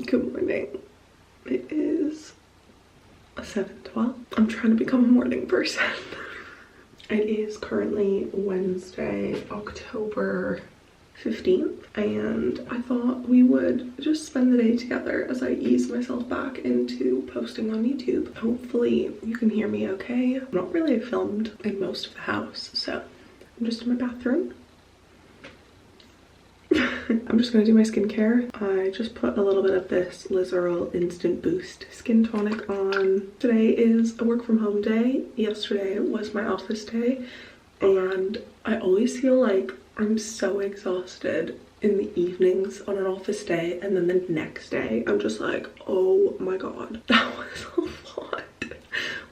Good morning. It is 7:12. I'm trying to become a morning person. It is currently Wednesday, October 15th, and I thought we would just spend the day together as I ease myself back into posting on YouTube. Hopefully you can hear me okay. I'm not really filmed in most of the house, so I'm just in my bathroom. I'm just gonna do my skincare. I just put a little bit of this Lizeral Instant Boost Skin Tonic on. Today is a work from home day. Yesterday was my office day, and I always feel like I'm so exhausted in the evenings on an office day, and then the next day I'm just like, oh my god, that was a lot.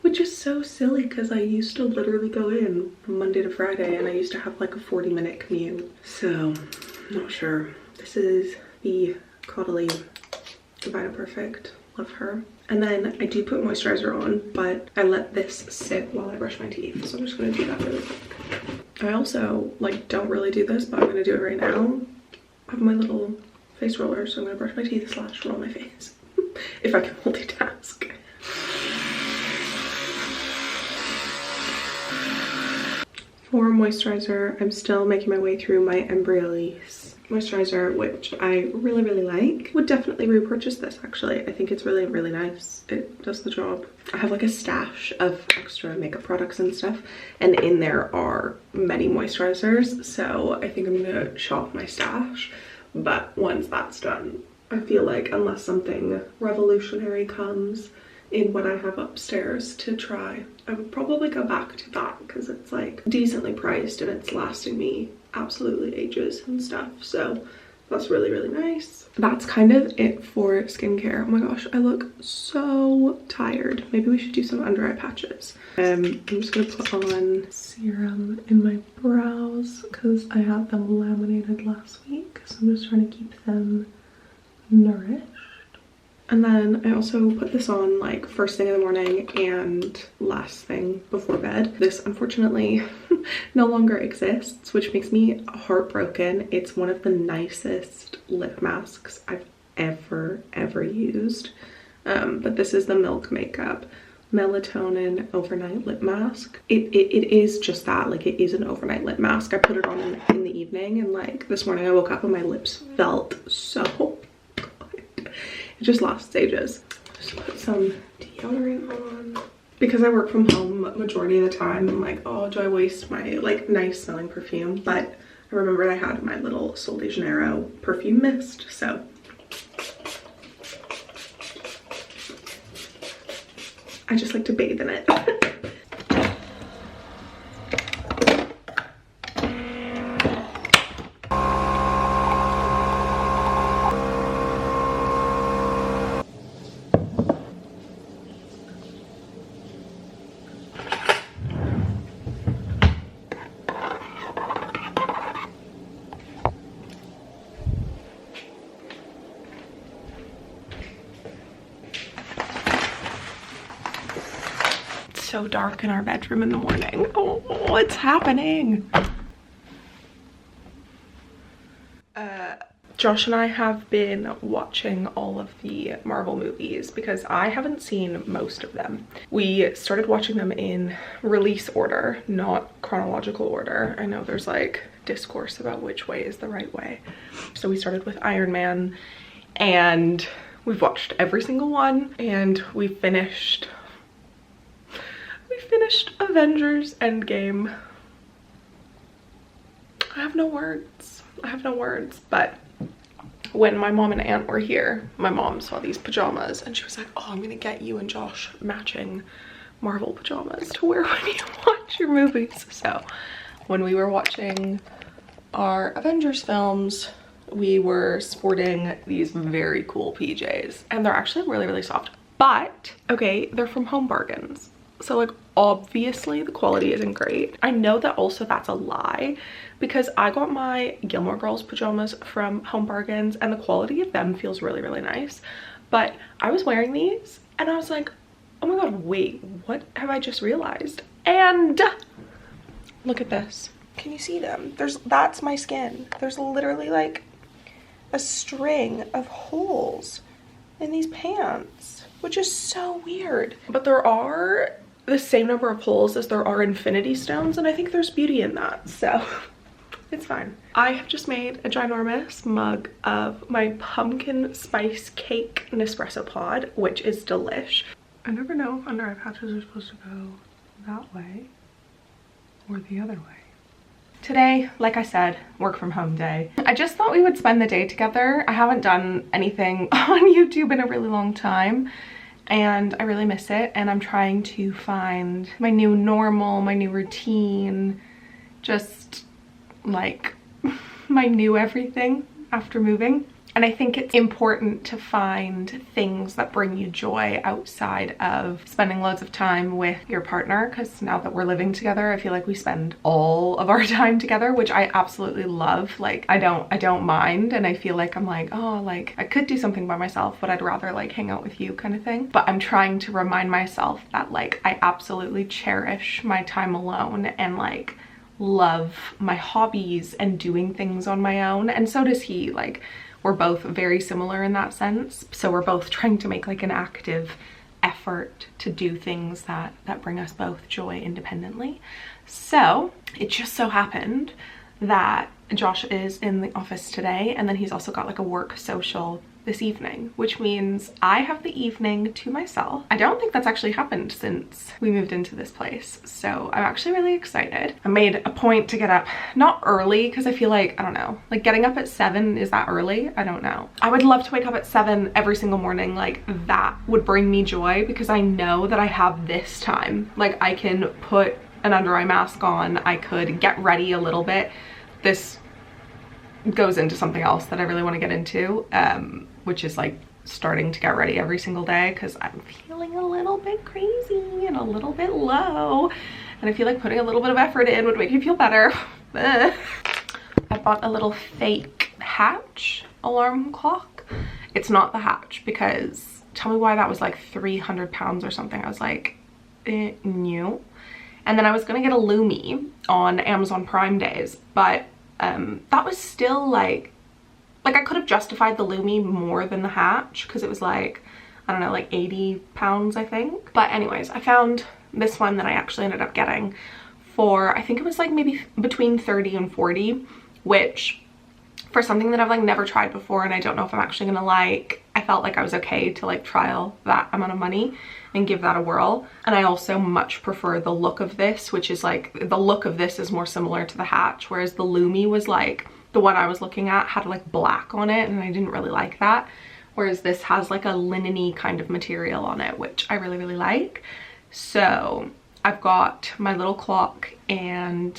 Which is so silly because I used to literally go in Monday to Friday and I used to have like a 40-minute commute. So I'm not sure. This is the Caudalie Divina Perfect. Love her. And then I do put moisturizer on, but I let this sit while I brush my teeth. So I'm just gonna do that really quick. I also like don't really do this, but I'm gonna do it right now. I have my little face roller, so I'm gonna brush my teeth / roll my face. If I can multitask. For moisturizer, I'm still making my way through my Embryolisse moisturizer, which I really like. Would definitely repurchase this actually. I think it's really nice. It does the job. I have like a stash of extra makeup products and stuff, and in there are many moisturizers, so I think I'm gonna shop my stash. But once that's done, I feel like unless something revolutionary comes in what I have upstairs to try, I would probably go back to that because it's like decently priced and it's lasting me absolutely ages and stuff. So that's really nice. That's kind of it for skincare. Oh my gosh, I look so tired. Maybe we should do some under eye patches. I'm just gonna put on serum in my brows because I had them laminated last week, so I'm just trying to keep them nourished. And then I also put this on like first thing in the morning and last thing before bed. This unfortunately no longer exists, which makes me heartbroken. It's one of the nicest lip masks I've ever used. But this is the Milk Makeup Melatonin Overnight Lip Mask. It is just that, like it is an overnight lip mask. I put it on in the evening, and like this morning I woke up and my lips felt so it just lasts ages. Just put some deodorant on. Because I work from home majority of the time, I'm like, oh, do I waste my like nice smelling perfume? But I remembered I had my little Sol de Janeiro perfume mist, so I just like to bathe in it. So dark in our bedroom in the morning. Oh, what's happening? Josh and I have been watching all of the Marvel movies because I haven't seen most of them. We started watching them in release order, not chronological order. I know there's like discourse about which way is the right way. So we started with Iron Man and we've watched every single one, and we finished Avengers Endgame. I have no words. But when my mom and aunt were here, my mom saw these pajamas and she was like, oh, I'm gonna get you and Josh matching Marvel pajamas to wear when you watch your movies. So when we were watching our Avengers films, we were sporting these very cool PJs, and they're actually really soft. But okay, they're from Home Bargains, so like obviously the quality isn't great. I know that also that's a lie because I got my Gilmore Girls pajamas from Home Bargains and the quality of them feels really nice. But I was wearing these and I was like, oh my god, wait, what have I just realized? And look at this. Can you see them? That's my skin. There's literally like a string of holes in these pants, which is so weird. But there are the same number of holes as there are infinity stones, and I think there's beauty in that, so it's fine. I have just made a ginormous mug of my pumpkin spice cake Nespresso pod, which is delish. I never know if under eye patches are supposed to go that way or the other way. Today, like I said, work from home day. I just thought we would spend the day together. I haven't done anything on YouTube in a really long time, and I really miss it, and I'm trying to find my new normal, my new routine, just like my new everything after moving. And I think it's important to find things that bring you joy outside of spending loads of time with your partner, because now that we're living together, I feel like we spend all of our time together, which I absolutely love. Like, I don't mind, and I feel like I'm like, oh, like I could do something by myself, but I'd rather like hang out with you kind of thing. But I'm trying to remind myself that like I absolutely cherish my time alone and like love my hobbies and doing things on my own, and so does he. Like, we're both very similar in that sense, so we're both trying to make like an active effort to do things that bring us both joy independently. So it just so happened that Josh is in the office today, and then he's also got like a work social this evening, which means I have the evening to myself. I don't think that's actually happened since we moved into this place, so I'm actually really excited. I made a point to get up, not early, because I feel like, I don't know, like getting up at 7, is that early? I don't know. I would love to wake up at 7 every single morning. Like, that would bring me joy, because I know that I have this time. Like, I can put an under eye mask on, I could get ready a little bit. This goes into something else that I really want to get into, which is like starting to get ready every single day, because I'm feeling a little bit crazy and a little bit low, and I feel like putting a little bit of effort in would make me feel better. I bought a little fake Hatch alarm clock. It's not the Hatch, because tell me why that was like 300 pounds or something. I was like, no. And then I was gonna get a Lumi on Amazon Prime days, but that was still like I could have justified the Lumi more than the Hatch, because it was like, I don't know, like 80 pounds, I think. But anyways, I found this one that I actually ended up getting for, I think it was like maybe between 30 and 40, which for something that I've like never tried before, and I don't know if I'm actually gonna like, I felt like I was okay to like trial that amount of money and give that a whirl. And I also much prefer the look of this, which is like, the look of this is more similar to the Hatch, whereas the Lumi was like, the one I was looking at had like black on it, and I didn't really like that. Whereas this has like a linen-y kind of material on it, which I really, really like. So I've got my little clock, and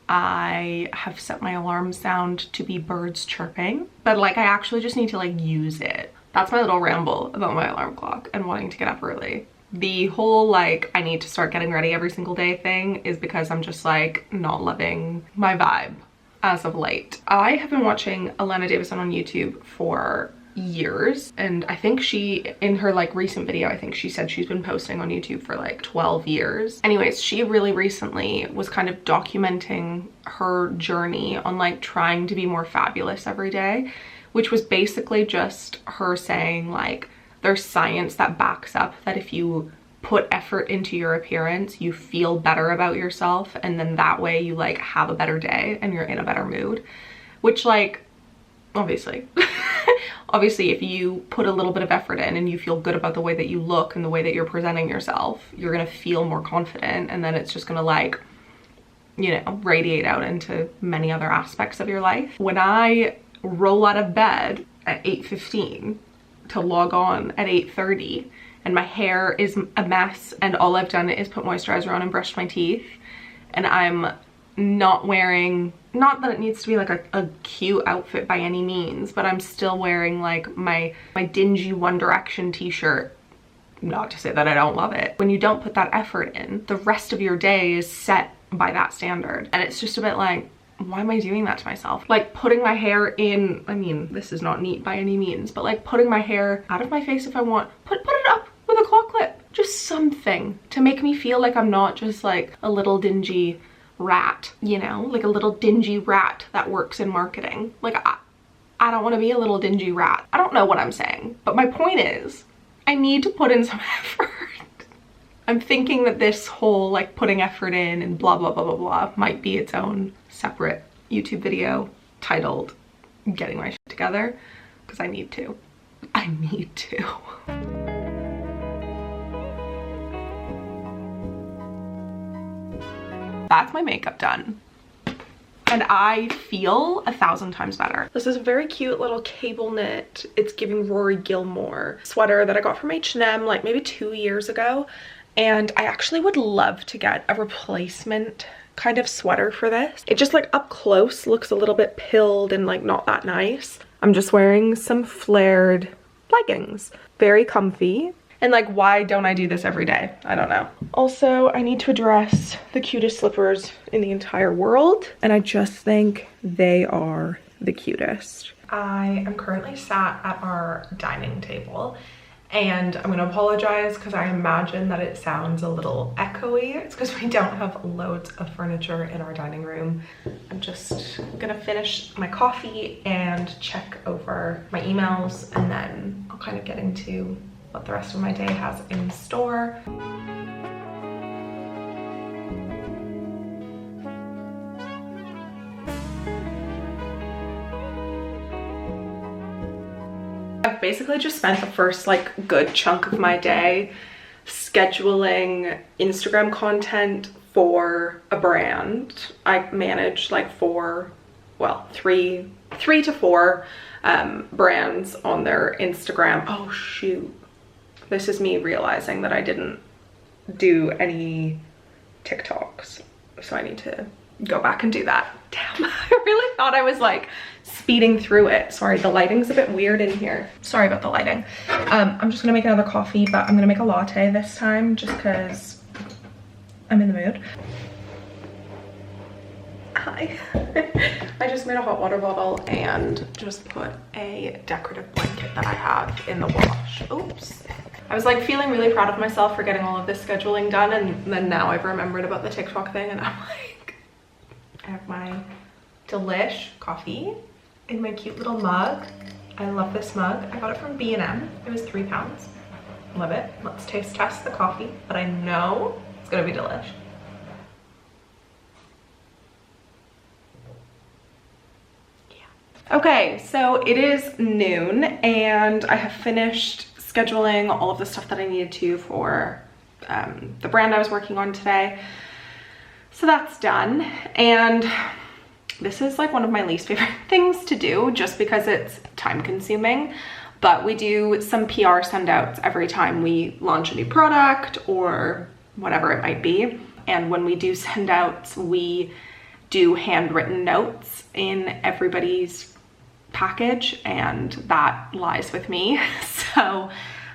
I have set my alarm sound to be birds chirping, but like I actually just need to like use it. That's my little ramble about my alarm clock and wanting to get up early. The whole like I need to start getting ready every single day thing is because I'm just like not loving my vibe as of late. I have been watching Alana Davison on YouTube for years, and I think she, in her like recent video, I think she said she's been posting on YouTube for like 12 years. Anyways, she really recently was kind of documenting her journey on like trying to be more fabulous every day, which was basically just her saying like there's science that backs up that if you put effort into your appearance, you feel better about yourself, and then that way you like have a better day and you're in a better mood, which like obviously obviously if you put a little bit of effort in and you feel good about the way that you look and the way that you're presenting yourself, you're gonna feel more confident, and then it's just gonna like, you know, radiate out into many other aspects of your life. When I roll out of bed at 8:15 to log on at 8:30 and my hair is a mess and all I've done is put moisturizer on and brushed my teeth, and I'm not wearing, not that it needs to be like a cute outfit by any means, but I'm still wearing like my dingy One Direction t-shirt. Not to say that I don't love it. When you don't put that effort in, the rest of your day is set by that standard, and it's just a bit like, why am I doing that to myself? Like putting my hair in, I mean, this is not neat by any means, but like putting my hair out of my face if I want, put it up with a claw clip. Just something to make me feel like I'm not just like a little dingy rat, you know, like a little dingy rat that works in marketing. Like I don't want to be a little dingy rat. I don't know what I'm saying, but my point is I need to put in some effort. I'm thinking that this whole like putting effort in and blah, blah, blah, blah, blah might be its own separate YouTube video titled Getting My Shit Together, because I need to. I need to. That's my makeup done. And I feel 1,000 times better. This is a very cute little cable knit, it's giving Rory Gilmore sweater that I got from H&M like maybe 2 years ago. And I actually would love to get a replacement kind of sweater for this. It just like up close looks a little bit pilled and like not that nice. I'm just wearing some flared leggings. Very comfy. And like, why don't I do this every day? I don't know. Also, I need to address the cutest slippers in the entire world. And I just think they are the cutest. I am currently sat at our dining table and I'm gonna apologize because I imagine that it sounds a little echoey. It's because we don't have loads of furniture in our dining room. I'm just gonna finish my coffee and check over my emails, and then I'll kind of get into what the rest of my day has in store. I've basically just spent the first like good chunk of my day scheduling Instagram content for a brand. I manage like three to four brands on their Instagram. Oh shoot. This is me realizing that I didn't do any TikToks, so I need to go back and do that. Damn, I really thought I was like speeding through it. Sorry, the lighting's a bit weird in here. Sorry about the lighting. I'm just gonna make another coffee, but I'm gonna make a latte this time just because I'm in the mood. Hi. I just made a hot water bottle and just put a decorative blanket that I have in the wash. Oops. I was like feeling really proud of myself for getting all of this scheduling done, and then now I've remembered about the TikTok thing, and I'm like, I have my delish coffee in my cute little mug. I love this mug. I got it from B&M. It was £3. Love it. Let's taste test the coffee, but I know it's gonna be delish. Yeah. Okay, so it is noon and I have finished scheduling all of the stuff that I needed to for the brand I was working on today. So that's done. And this is like one of my least favorite things to do just because it's time consuming, but we do some PR send outs every time we launch a new product or whatever it might be. And when we do send outs, we do handwritten notes in everybody's package, and that lies with me. So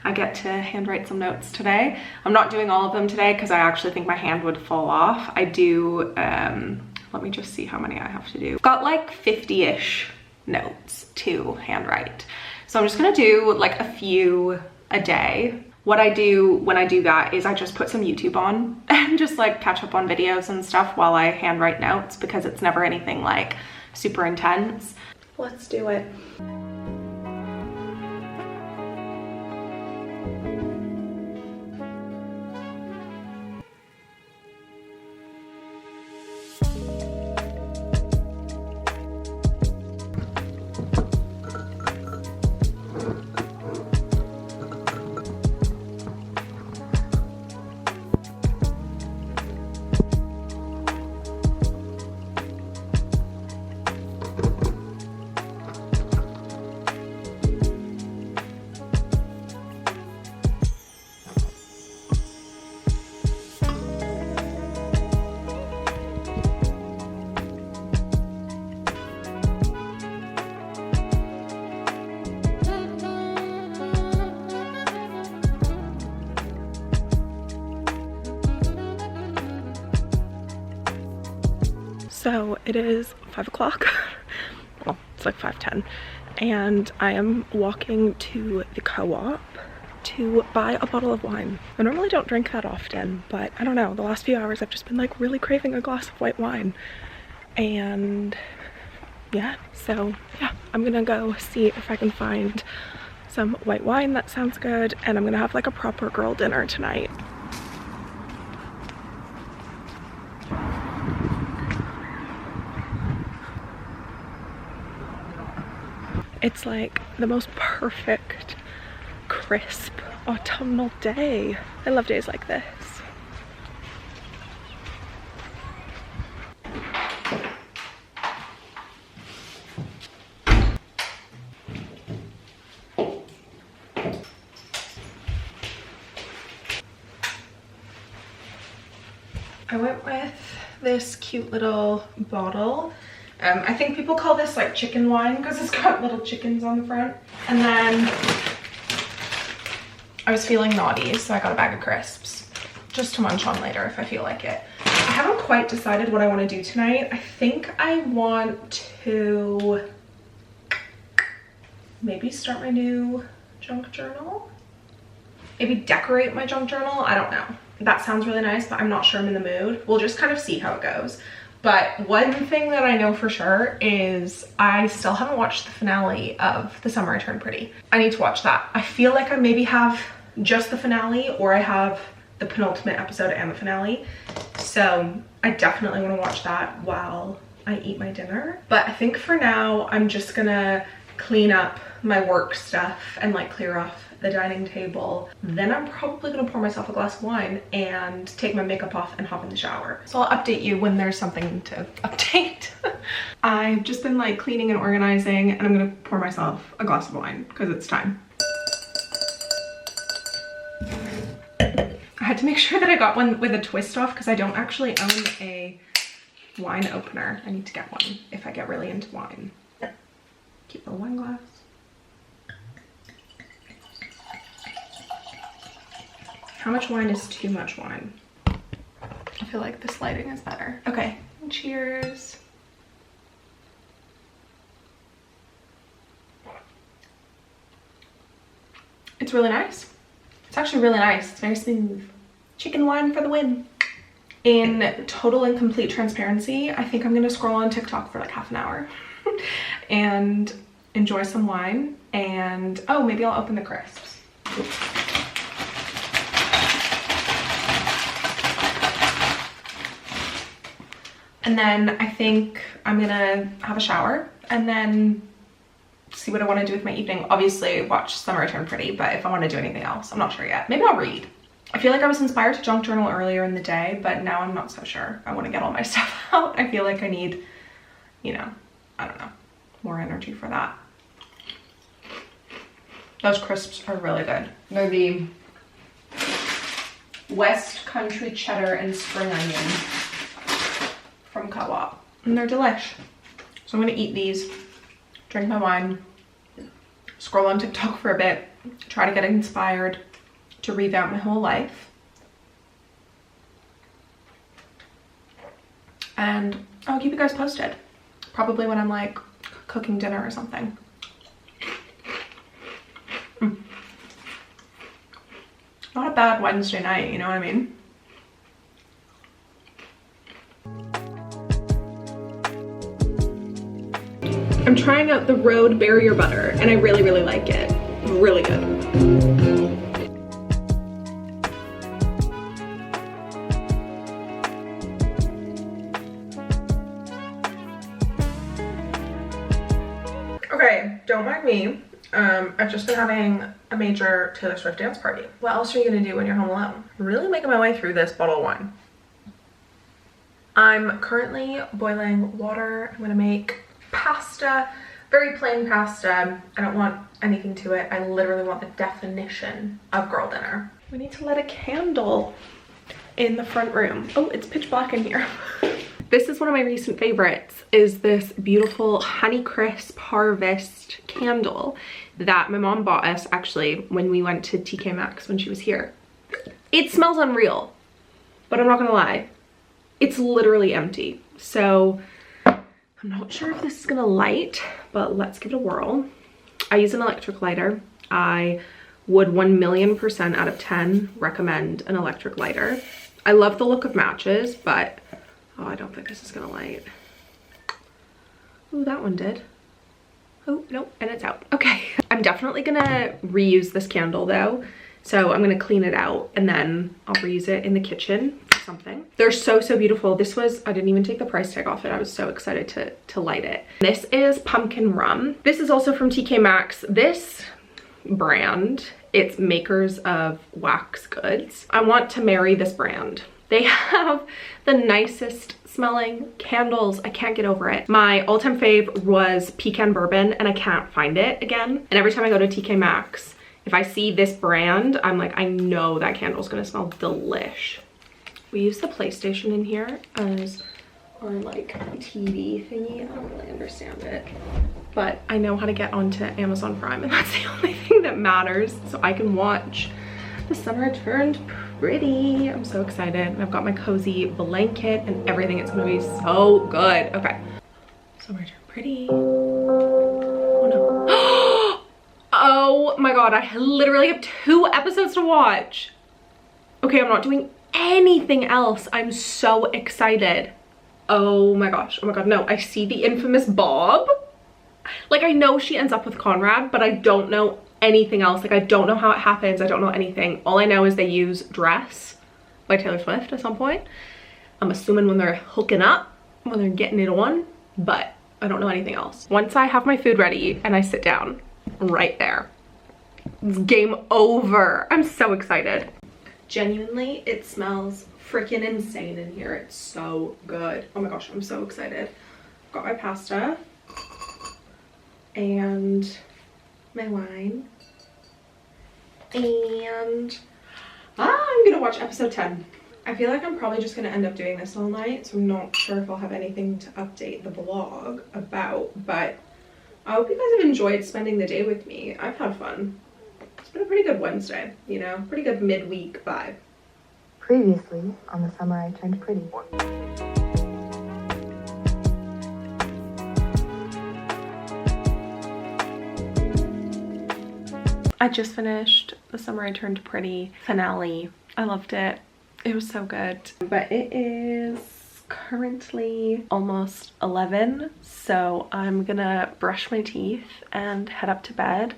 I get to handwrite some notes today. I'm not doing all of them today because I actually think my hand would fall off. I do, let me just see how many I have to do. I've got like 50-ish notes to handwrite. So I'm just gonna do like a few a day. What I do when I do that is I just put some YouTube on and just like catch up on videos and stuff while I handwrite notes, because it's never anything like super intense. Let's do it. So it is 5 o'clock. Well, it's like 5:10, and I am walking to the co-op to buy a bottle of wine. I normally don't drink that often, but I don't know, the last few hours I've just been like really craving a glass of white wine, and yeah, so yeah, I'm gonna go see if I can find some white wine. That sounds good. And I'm gonna have like a proper girl dinner tonight. It's like the most perfect, crisp autumnal day. I love days like this. I went with this cute little bottle. I think people call this like chicken wine because it's got little chickens on the front. And then I was feeling naughty, so I got a bag of crisps just to munch on later if I feel like it. I haven't quite decided what I want to do tonight. I think I want to maybe start my new junk journal. Maybe decorate my junk journal. I don't know. That sounds really nice, but I'm not sure I'm in the mood. We'll just kind of see how it goes. But one thing that I know for sure is I still haven't watched the finale of The Summer I Turned Pretty. I need to watch that. I feel like I maybe have just the finale, or I have the penultimate episode and the finale. So I definitely want to watch that while I eat my dinner. But I think for now, I'm just gonna clean up my work stuff and like clear off the dining table. Then I'm probably gonna pour myself a glass of wine and take my makeup off and hop in the shower. So I'll update you when there's something to update. I've just been like cleaning and organizing, and I'm gonna pour myself a glass of wine because it's time. I had to make sure that I got one with a twist off because I don't actually own a wine opener. I need to get one if I get really into wine. Keep a wine glass. How much wine is too much wine? I feel like this lighting is better. Okay, cheers. It's really nice. It's actually really nice. It's very smooth. Chicken wine for the win. In total and complete transparency, I think I'm gonna scroll on TikTok for like half an hour and enjoy some wine, and oh, maybe I'll open the crisps. And then I think I'm gonna have a shower and then see what I want to do with my evening. Obviously watch Summer I Turned Pretty, but if I want to do anything else, I'm not sure yet. Maybe I'll read. I feel like I was inspired to junk journal earlier in the day, but now I'm not so sure. I want to get all my stuff out. I feel like I need, you know, I don't know, more energy for that. Those crisps are really good. They're the West Country cheddar and spring onion from Co-op, and they're delish. So I'm gonna eat these, drink my wine, scroll on TikTok for a bit, try to get inspired to revamp my whole life, and I'll keep you guys posted, probably when I'm like cooking dinner or something. Not a bad Wednesday night, you know what I mean? I'm trying out the Road Barrier Butter, and I really, really like it. Really good. Okay, don't mind me. I've just been having a major Taylor Swift dance party. What else are you gonna do when you're home alone? I'm really making my way through this bottle of wine. I'm currently boiling water. I'm gonna make pasta, very plain pasta. I don't want anything to it. I literally want the definition of girl dinner. We need to light a candle in the front room. Oh, it's pitch black in here. This is one of my recent favorites, is this beautiful Honeycrisp Harvest candle that my mom bought us actually when we went to TK Maxx when she was here. It smells unreal, but I'm not gonna lie, it's literally empty. So I'm not sure if this is gonna light, but let's give it a whirl. I use an electric lighter. I would 1,000,000% out of 10 recommend an electric lighter. I love the look of matches, but oh, I don't think this is gonna light. Ooh, that one did. Oh, nope, and it's out. Okay. I'm definitely gonna reuse this candle though. So I'm gonna clean it out and then I'll reuse it in the kitchen or something. They're so, so beautiful. This was, I didn't even take the price tag off it. I was so excited to light it. This is pumpkin rum. This is also from TK Maxx. This brand, it's makers of wax goods. I want to marry this brand. They have the nicest smelling candles. I can't get over it. My all-time fave was pecan bourbon and I can't find it again. And every time I go to TK Maxx, if I see this brand, I'm like, I know that candle's gonna smell delish. We use the PlayStation in here as our like TV thingy. I don't really understand it, but I know how to get onto Amazon Prime and that's the only thing that matters. So I can watch The Summer Turned Pretty. I'm so excited. I've got my cozy blanket and everything. It's gonna be so good. Okay. Summer Turned Pretty. Oh no. Oh my god, I literally have 2 episodes to watch. Okay, I'm not doing anything else. I'm so excited. Oh my gosh. Oh my god, no. I see the infamous Bob. Like, I know she ends up with Conrad, but I don't know anything else. Like, I don't know how it happens. I don't know anything. All I know is they use Dress by Taylor Swift at some point. I'm assuming when they're hooking up, when they're getting it on, but I don't know anything else. Once I have my food ready and I sit down right there, it's game over. I'm so excited. Genuinely, it smells freaking insane in here. It's so good. Oh my gosh, I'm so excited. Got my pasta and my wine, and I'm gonna watch episode 10. I feel like I'm probably just gonna end up doing this all night, so I'm not sure if I'll have anything to update the vlog about, but I hope you guys have enjoyed spending the day with me. I've had fun. It's been a pretty good Wednesday, you know, pretty good midweek vibe. Previously on The Summer I Turned Pretty. I just finished The Summer I Turned Pretty finale. I loved it. It was so good. But it is currently almost 11, so I'm gonna brush my teeth and head up to bed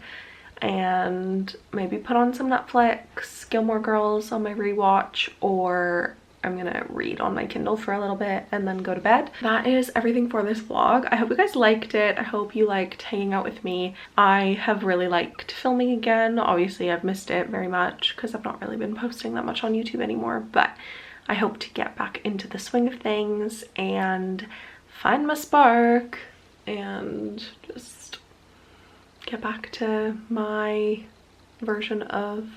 and maybe put on some Netflix, Gilmore Girls on my rewatch, or I'm gonna read on my Kindle for a little bit and then go to bed. That is everything for this vlog. I hope you guys liked it. I hope you liked hanging out with me. I have really liked filming again. Obviously I've missed it very much because I've not really been posting that much on YouTube anymore, but I hope to get back into the swing of things and find my spark and just get back to my version of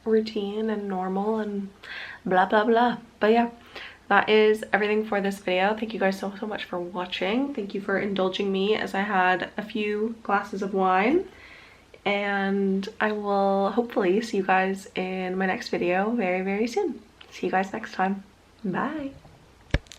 routine and normal and blah blah blah. But yeah, that is everything for this video. Thank you guys so much for watching. Thank you for indulging me as I had a few glasses of wine, and I will hopefully see you guys in my next video very soon. See you guys next time. Bye.